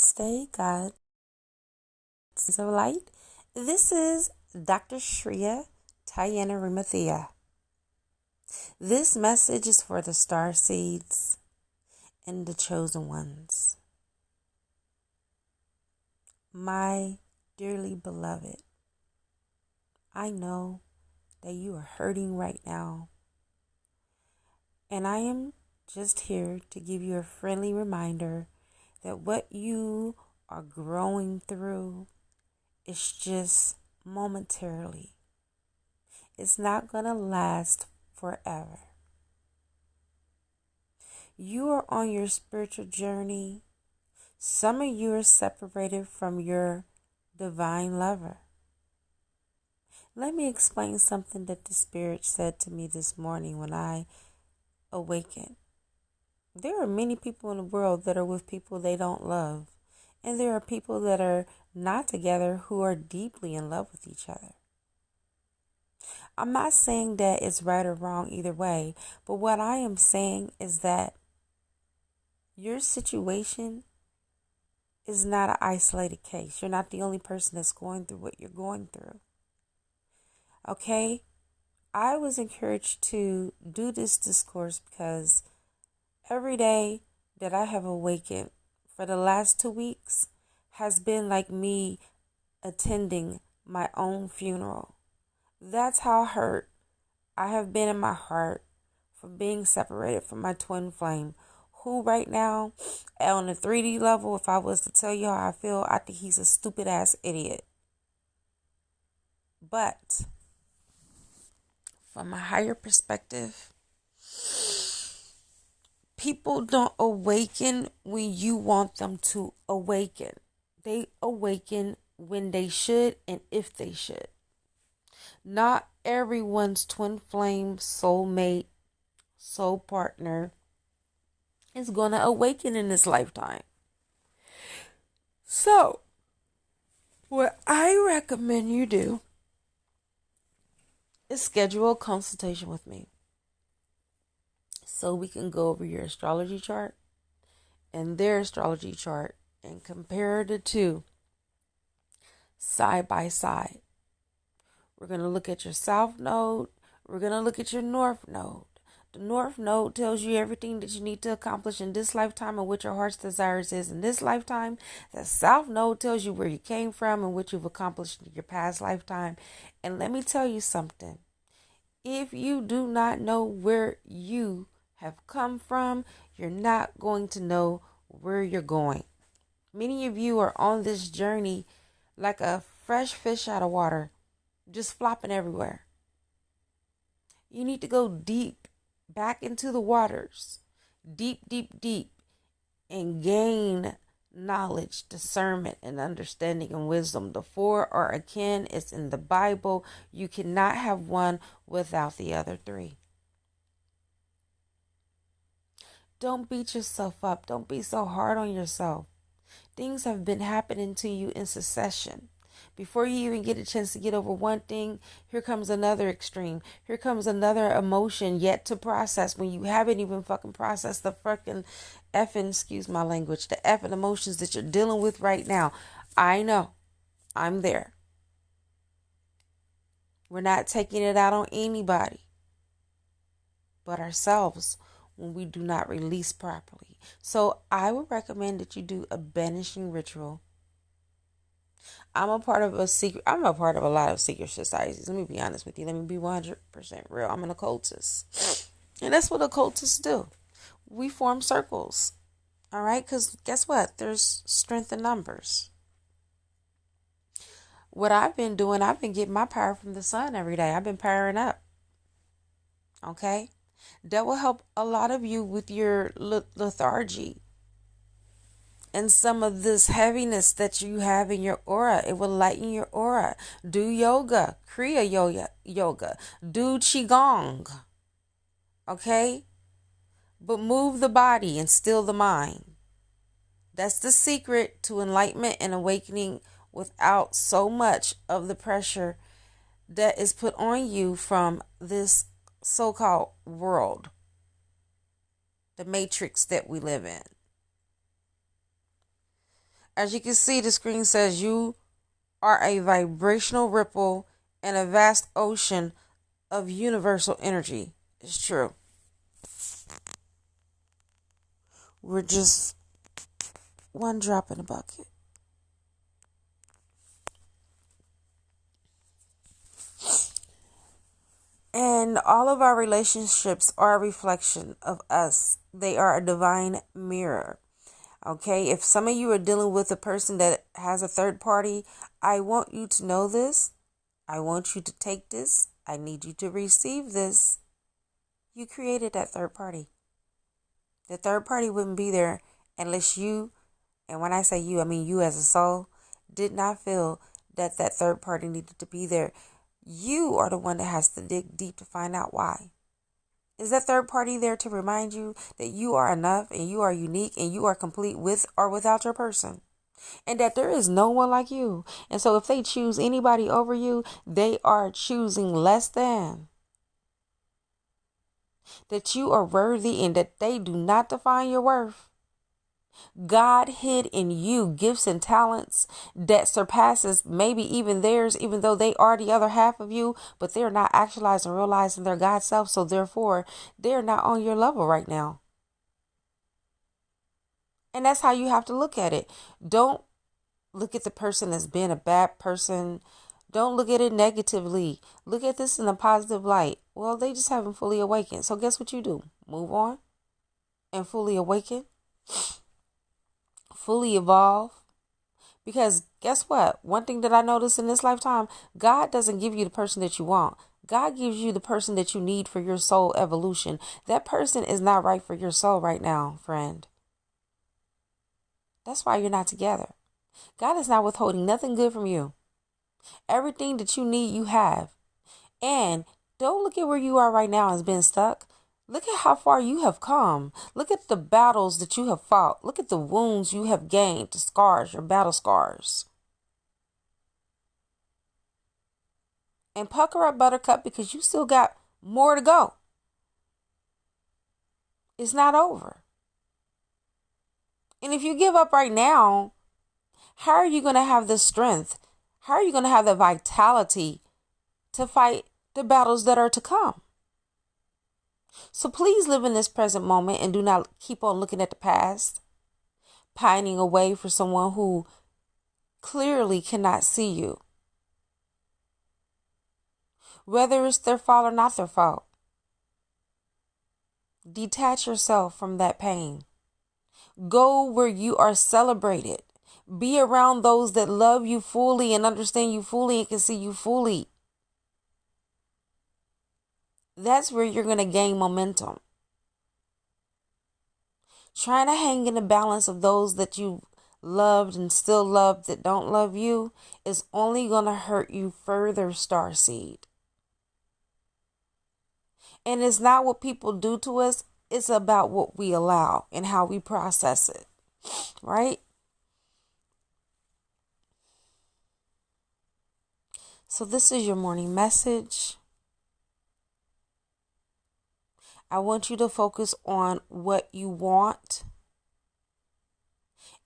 Namaste, God of light. This is Dr. Shreya Tayana Rimathia. This message is for the star seeds and the chosen ones. My dearly beloved, I know that you are hurting right now, and I am just here to give you a friendly reminder that what you are growing through is just momentarily. It's not going to last forever. You are on your spiritual journey. Some of you are separated from your divine lover. Let me explain something that the Spirit said to me this morning when I awakened. There are many people in the world that are with people they don't love. And there are people that are not together who are deeply in love with each other. I'm not saying that it's right or wrong either way, but what I am saying is that your situation is not an isolated case. You're not the only person that's going through what you're going through. Okay? I was encouraged to do this discourse because every day that I have awakened for the last 2 weeks has been like me attending my own funeral. That's how hurt I have been in my heart for being separated from my twin flame, who right now, on a 3D level, if I was to tell you how I feel, I think he's a stupid ass idiot. But from a higher perspective, people don't awaken when you want them to awaken. They awaken when they should and if they should. Not everyone's twin flame, soulmate, soul partner is going to awaken in this lifetime. So, what I recommend you do is schedule a consultation with me so we can go over your astrology chart and their astrology chart and compare the two side by side. We're going to look at your south node. We're going to look at your north node. The north node tells you everything that you need to accomplish in this lifetime and what your heart's desires is in this lifetime. The south node tells you where you came from and what you've accomplished in your past lifetime. And let me tell you something. If you do not know where you have come from, you're not going to know where you're going. Many of you are on this journey like a fresh fish out of water, just flopping everywhere. You need to go deep back into the waters, deep, and gain knowledge, discernment, and understanding and wisdom. The four are akin. It's in the Bible. You cannot have one without the other three. Don't beat yourself up. Don't be so hard on yourself. Things have been happening to you in succession. Before you even get a chance to get over one thing, here comes another extreme. Here comes another emotion yet to process when you haven't even fucking processed the fucking excuse my language, the effing emotions that you're dealing with right now. I know. I'm there. We're not taking it out on anybody but ourselves when we do not release properly. So I would recommend that you do a banishing ritual. I'm a part of a lot of secret societies. Let me be honest with you. Let me be 100% real. I'm an occultist. And that's what occultists do. We form circles. All right? Because guess what? There's strength in numbers. What I've been doing, I've been getting my power from the sun every day. I've been powering up. Okay? That will help a lot of you with your lethargy and some of this heaviness that you have in your aura. It will lighten your aura. Do yoga, Kriya yoga. Do Qigong. Okay? But move the body and still the mind. That's the secret to enlightenment and awakening without so much of the pressure that is put on you from this so-called world. The matrix that we live in. As you can see, the screen says you are a vibrational ripple in a vast ocean of universal energy. It's true. We're just one drop in a bucket. And all of our relationships are a reflection of us. They are a divine mirror. Okay, if some of you are dealing with a person that has a third party, I want you to know this. I want you to take this. I need you to receive this. You created that third party. The third party wouldn't be there unless you, and when I say you, I mean you as a soul, did not feel that that third party needed to be there. You are the one that has to dig deep to find out why. Is that third party there to remind you that you are enough and you are unique and you are complete with or without your person? And that there is no one like you. And so if they choose anybody over you, they are choosing less than. That you are worthy and that they do not define your worth. God hid in you gifts and talents that surpasses maybe even theirs, even though they are the other half of you, but they're not actualizing, realizing their God self. So therefore, they're not on your level right now. And that's how you have to look at it. Don't look at the person as being a bad person. Don't look at it negatively. Look at this in a positive light. Well, they just haven't fully awakened. So guess what you do? Move on and fully awaken. Fully evolve. Because guess what? One thing that I noticed in this lifetime, God doesn't give you the person that you want. God gives you the person that you need for your soul evolution. That person is not right for your soul right now, friend. That's why you're not together. God is not withholding nothing good from you. Everything that you need, you have. And don't look at where you are right now as being stuck. Look at how far you have come. Look at the battles that you have fought. Look at the wounds you have gained, the scars, your battle scars. And pucker up, buttercup, because you still got more to go. It's not over. And if you give up right now, how are you going to have the strength? How are you going to have the vitality to fight the battles that are to come? So please live in this present moment and do not keep on looking at the past, pining away for someone who clearly cannot see you. Whether it's their fault or not their fault, detach yourself from that pain. Go where you are celebrated. Be around those that love you fully and understand you fully and can see you fully. That's where you're going to gain momentum. Trying to hang in the balance of those that you loved and still love that don't love you is only going to hurt you further, starseed. And it's not what people do to us. It's about what we allow and how we process it. Right? So this is your morning message. I want you to focus on what you want.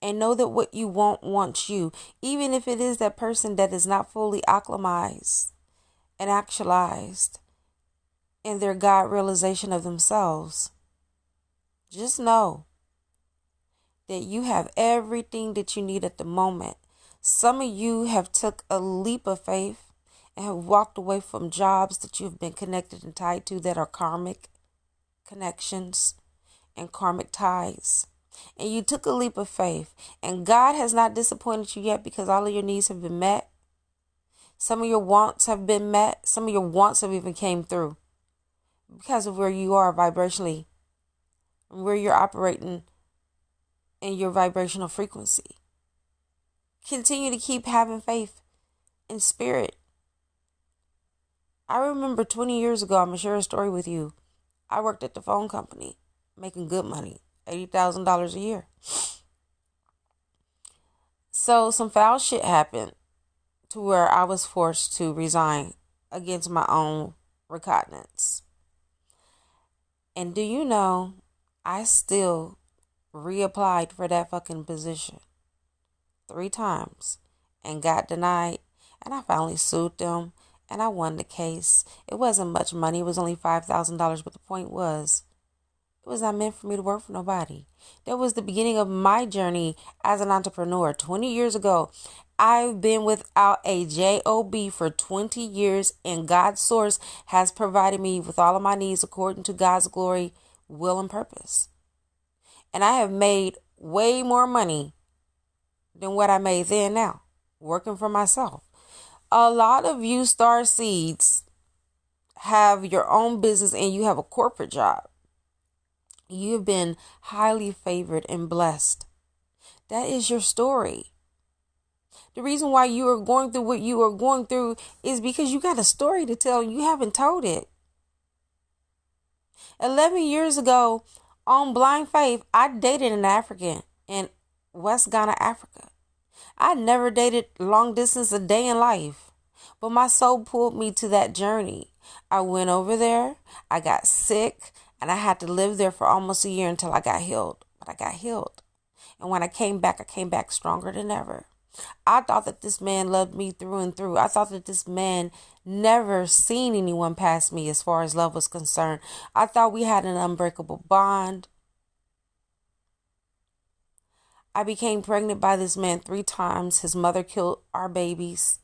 And know that what you want wants you. Even if it is that person that is not fully acclimatized and actualized in their God realization of themselves. Just know that you have everything that you need at the moment. Some of you have took a leap of faith and have walked away from jobs that you've been connected and tied to that are karmic connections and karmic ties. And you took a leap of faith. And God has not disappointed you yet because all of your needs have been met. Some of your wants have been met. Some of your wants have even came through because of where you are vibrationally, where you're operating in your vibrational frequency. Continue to keep having faith in spirit. I remember 20 years ago, I'm going to share a story with you. I worked at the phone company, making good money, $80,000 a year. So some foul shit happened to where I was forced to resign against my own recognizance. And do you know, I still reapplied for that fucking position 3 times and got denied. And I finally sued them and I won the case. It wasn't much money. It was only $5,000. But the point was, it was not meant for me to work for nobody. That was the beginning of my journey as an entrepreneur 20 years ago. I've been without a job for 20 years, and God's source has provided me with all of my needs according to God's glory, will, and purpose. And I have made way more money than what I made then now, working for myself. A lot of you star seeds have your own business and you have a corporate job. You've been highly favored and blessed. That is your story. The reason why you are going through what you are going through is because you got a story to tell and you haven't told it. 11 years ago, on blind faith, I dated an African in West Ghana, Africa. I never dated long distance a day in life, but my soul pulled me to that journey. I went over there, I got sick, and I had to live there for almost a year until I got healed. But I got healed. And when I came back stronger than ever. I thought that this man loved me through and through. I thought that this man never seen anyone pass me as far as love was concerned. I thought we had an unbreakable bond. I became pregnant by this man 3 times. His mother killed our babies.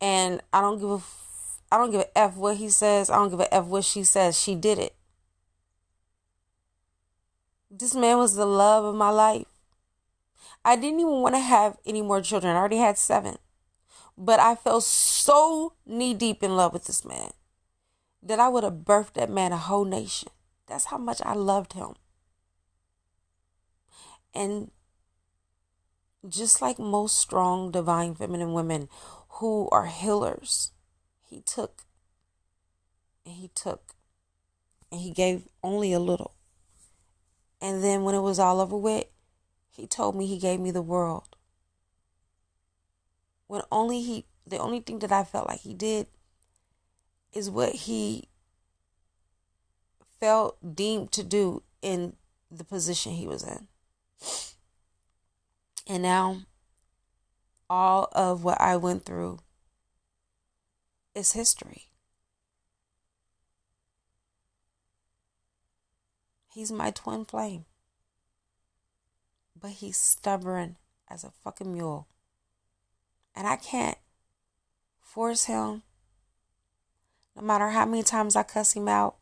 And I don't give a F what he says. I don't give a F what she says. She did it. This man was the love of my life. I didn't even want to have any more children. I already had 7. But I fell so knee deep in love with this man that I would have birthed that man a whole nation. That's how much I loved him. And just like most strong, divine, feminine women who are healers, he took and he took and he gave only a little. And then when it was all over with, he told me he gave me the world. The only thing that I felt like he did is what he felt deemed to do in the position he was in. And now all of what I went through is history. He's my twin flame. But he's stubborn as a fucking mule. And I can't force him. No matter how many times I cuss him out.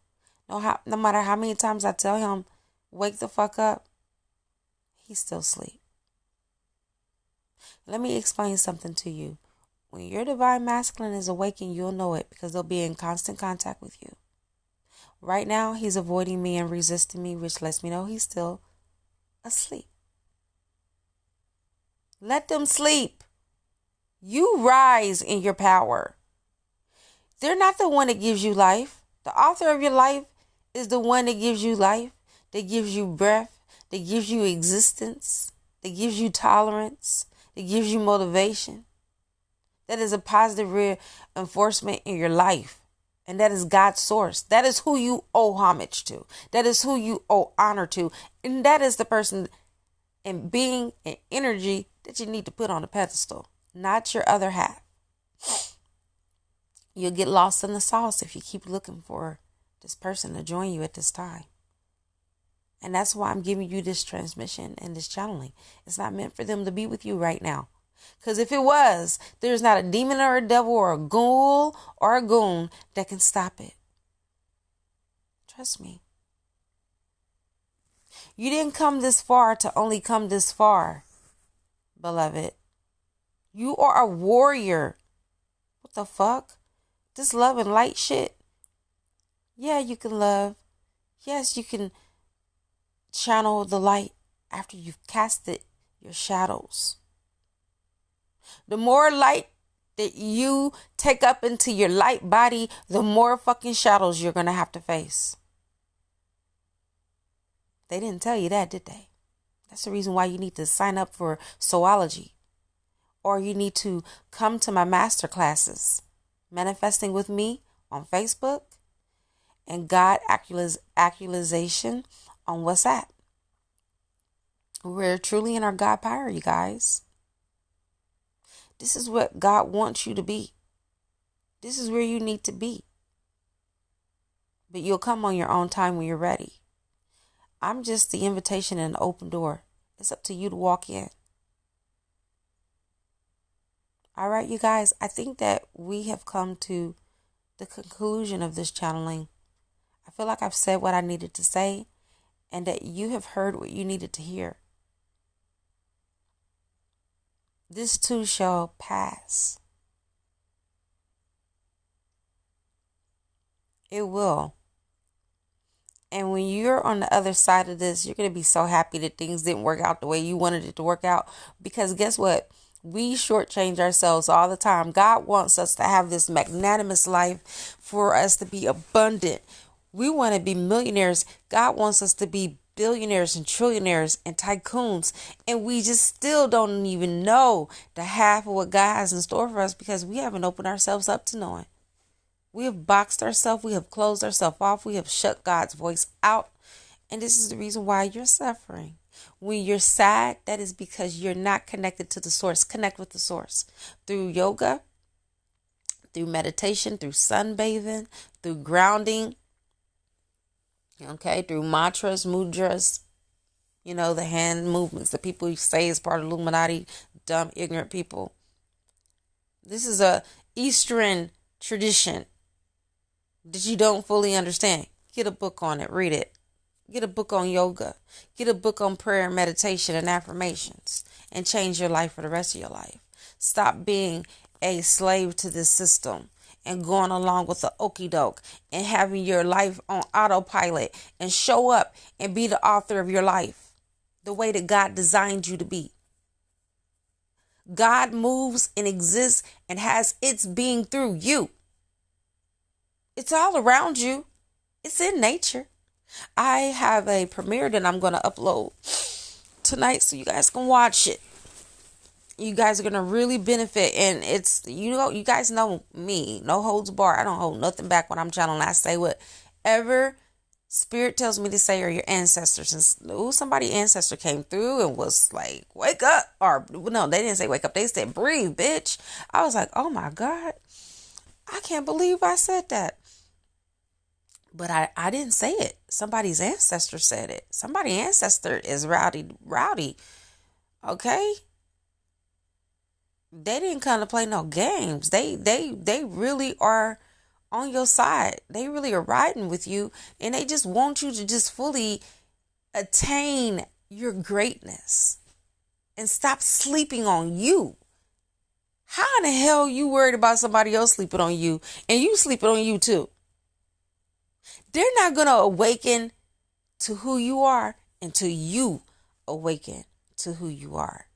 No matter how many times I tell him, wake the fuck up. He's still asleep. Let me explain something to you. When your divine masculine is awakened, you'll know it because they'll be in constant contact with you. Right now, he's avoiding me and resisting me, which lets me know he's still asleep. Let them sleep. You rise in your power. They're not the one that gives you life. The author of your life is the one that gives you life, that gives you breath, that gives you existence, that gives you tolerance, that gives you motivation. That is a positive reinforcement in your life. And that is God's source. That is who you owe homage to. That is who you owe honor to. And that is the person and being and energy that you need to put on a pedestal, not your other half. You'll get lost in the sauce if you keep looking for this person to join you at this time. And that's why I'm giving you this transmission and this channeling. It's not meant for them to be with you right now. Because if it was, there's not a demon or a devil or a ghoul or a goon that can stop it. Trust me. You didn't come this far to only come this far, beloved. You are a warrior. What the fuck? This love and light shit. Yeah, you can love. Yes, you can channel the light after you've casted your shadows. The more light that you take up into your light body, the more fucking shadows you're going to have to face. They didn't tell you that, did they? That's the reason why you need to sign up for Soology. Or you need to come to my master classes, Manifesting with Me on Facebook and God Actualization on WhatsApp. We're truly in our God power, you guys. This is what God wants you to be. This is where you need to be. But you'll come on your own time when you're ready. I'm just the invitation and an open door. It's up to you to walk in. All right, you guys, I think that we have come to the conclusion of this channeling. I feel like I've said what I needed to say and that you have heard what you needed to hear. This too shall pass. It will. And when you're on the other side of this, you're going to be so happy that things didn't work out the way you wanted it to work out. Because guess what? We shortchange ourselves all the time. God wants us to have this magnanimous life, for us to be abundant. We want to be millionaires. God wants us to be billionaires and trillionaires and tycoons. And we just still don't even know the half of what God has in store for us because we haven't opened ourselves up to knowing. We have boxed ourselves. We have closed ourselves off. We have shut God's voice out. And this is the reason why you're suffering. When you're sad, that is because you're not connected to the source. Connect with the source through yoga, through meditation, through sunbathing, through grounding, okay, through mantras, mudras, the hand movements that people say is part of Illuminati, dumb, ignorant people. This is a Eastern tradition that you don't fully understand. Get a book on it. Read it. Get a book on yoga. Get a book on prayer and meditation and affirmations and change your life for the rest of your life. Stop being a slave to this system and going along with the okie doke and having your life on autopilot and show up and be the author of your life the way that God designed you to be. God moves and exists and has its being through you. It's all around you. It's in nature. I have a premiere that I'm going to upload tonight so you guys can watch it. You guys are going to really benefit. And it's, you guys know me. No holds barred. I don't hold nothing back when I'm channeling. I say whatever Spirit tells me to say, or your ancestors. And somebody ancestor came through and was like, wake up. Or no, they didn't say wake up. They said breathe, bitch. I was like, oh my God. I can't believe I said that. But I didn't say it. Somebody's ancestor said it. Somebody's ancestor is rowdy. Okay? They didn't come to play no games. They really are on your side. They really are riding with you. And they just want you to just fully attain your greatness. And stop sleeping on you. How in the hell you worried about somebody else sleeping on you and you sleeping on you too? They're not going to awaken to who you are until you awaken to who you are.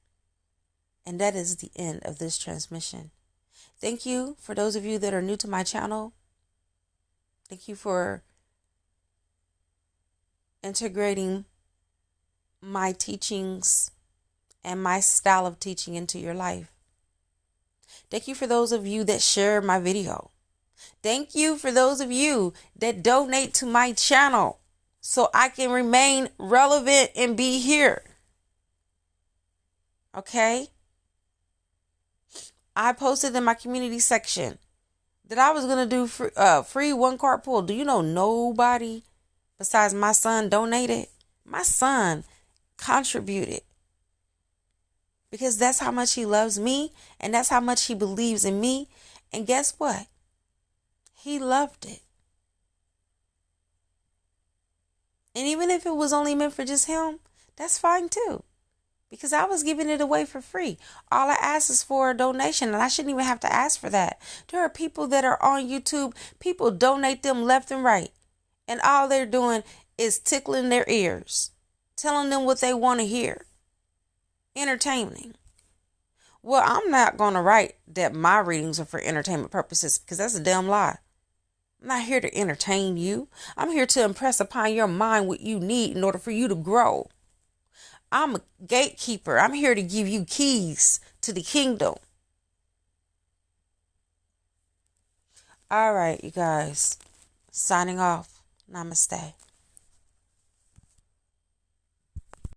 And that is the end of this transmission. Thank you for those of you that are new to my channel. Thank you for integrating my teachings and my style of teaching into your life. Thank you for those of you that share my video. Thank you for those of you that donate to my channel so I can remain relevant and be here. Okay? I posted in my community section that I was going to do free one card pull. Do you know nobody besides my son donated? My son contributed. Because that's how much he loves me and that's how much he believes in me. And guess what? He loved it. And even if it was only meant for just him, that's fine too. Because I was giving it away for free. All I asked is for a donation, and I shouldn't even have to ask for that. There are people that are on YouTube. People donate them left and right. And all they're doing is tickling their ears. Telling them what they want to hear. Entertaining. Well, I'm not going to write that my readings are for entertainment purposes because that's a damn lie. I'm not here to entertain you. I'm here to impress upon your mind what you need in order for you to grow. I'm a gatekeeper. I'm here to give you keys to the kingdom. All right, you guys. Signing off. Namaste.